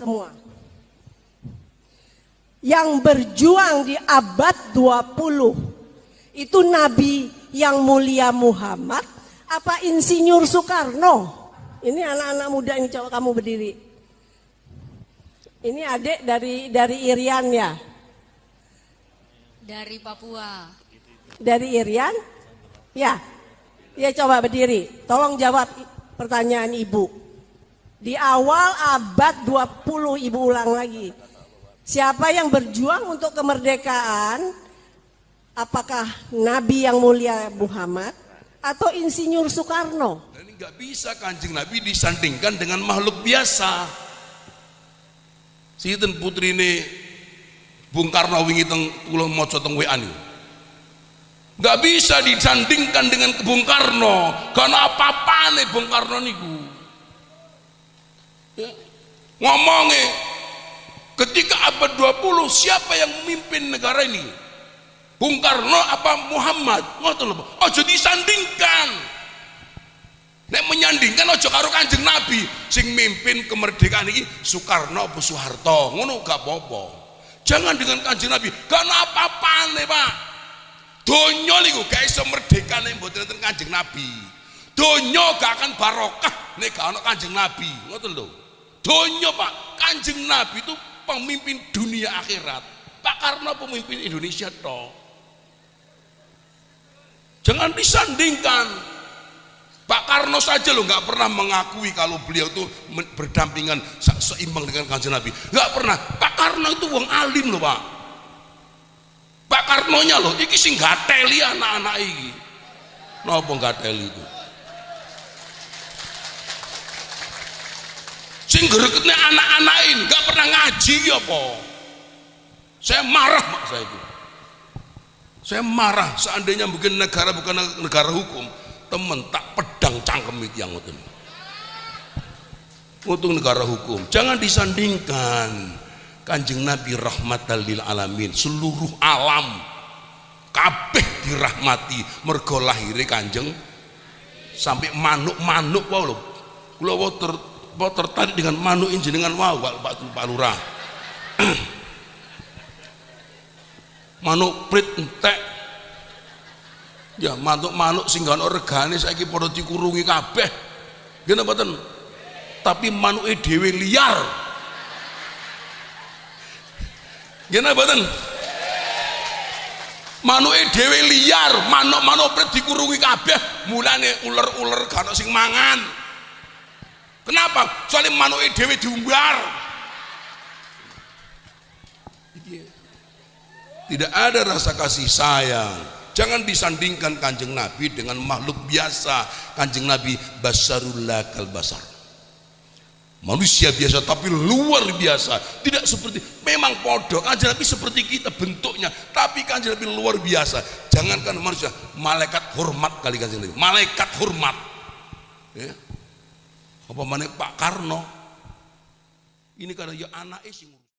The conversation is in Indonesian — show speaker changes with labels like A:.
A: semua. Yang berjuang di abad 20 itu Nabi yang mulia Muhammad apa Insinyur Soekarno? Ini anak-anak muda ini, coba kamu berdiri. Ini adik dari Irian ya?
B: Dari Papua.
A: Dari Irian? Ya. Ya, coba berdiri. Tolong jawab pertanyaan Ibu. Di awal abad 20, Ibu ulang lagi. Siapa yang berjuang untuk kemerdekaan? Apakah Nabi yang mulia Muhammad atau Insinyur Soekarno?
C: Ini nggak bisa Kanjeng Nabi disandingkan dengan makhluk biasa. Sinten putrine Bung Karno wingi teng kula maca teng WA niku. Nggak bisa disandingkan dengan Bung Karno, karena apa-apane Bung Karno niku. Ya. Ngomongnya ketika abad 20 siapa yang memimpin negara ini? Bung Karno apa Muhammad? Ngoten lho, aja disandingkan. Nek menyandingkan aja karo Kanjeng Nabi sing mimpin kemerdekaan iki Soekarno apa Soeharto, ngono gak apa-apa. Jangan dengan Kanjeng Nabi, gak ana apa-apane, Pak. Donya niku gak iso merdeka nek mboten enten Kanjeng Nabi. Donya gak akan barokah nek gak ana Kanjeng Nabi, ngoten lho. Donya, Pak, Kanjeng Nabi itu pemimpin dunia akhirat. Pak Karno pemimpin Indonesia toh. Jangan disandingkan. Pak Karno saja loh nggak pernah mengakui kalau beliau itu berdampingan seimbang dengan Kanjeng Nabi. Nggak pernah. Pak Karno itu wong alim loh, Pak. Pak Karnonya loh, iki sing gateli anak-anak iki. Napa gateli itu? Sing gregetne anak-anak ini nggak pernah ngaji apa? Saya marah, Pak, saya itu. Saya marah seandainya mungkin negara bukan negara hukum, temen tak pedang cangkem itu yang ngoten. Untuk negara hukum, jangan disandingkan. Kanjeng Nabi rahmatan lil alamin, seluruh alam kabeh dirahmati mergo lahire Kanjeng sampai manuk-manuk wae lho. Kula tertarik dengan manuk jenengan wae Pak Lurah. Manuk prit entek ya, manuk sing gak ono regane saiki padha dikurungi kabeh ngene mboten, tapi manuke dhewe liar ngene mboten, manuke dhewe liar, manuk prit dikurungi kabeh, mulane uler-uler gak ono sing mangan. Kenapa? Soalnya manuke dhewe diumbar. Tidak ada rasa kasih sayang. Jangan disandingkan Kanjeng Nabi dengan makhluk biasa. Kanjeng Nabi basarullah kal basar, manusia biasa tapi luar biasa. Tidak seperti, memang podo Kanjeng Nabi seperti kita bentuknya, tapi Kanjeng Nabi luar biasa. Jangankan manusia, malaikat hormat kali Kanjeng Nabi, malaikat hormat ya. Apa mana Pak Karno ini karena ya anak sing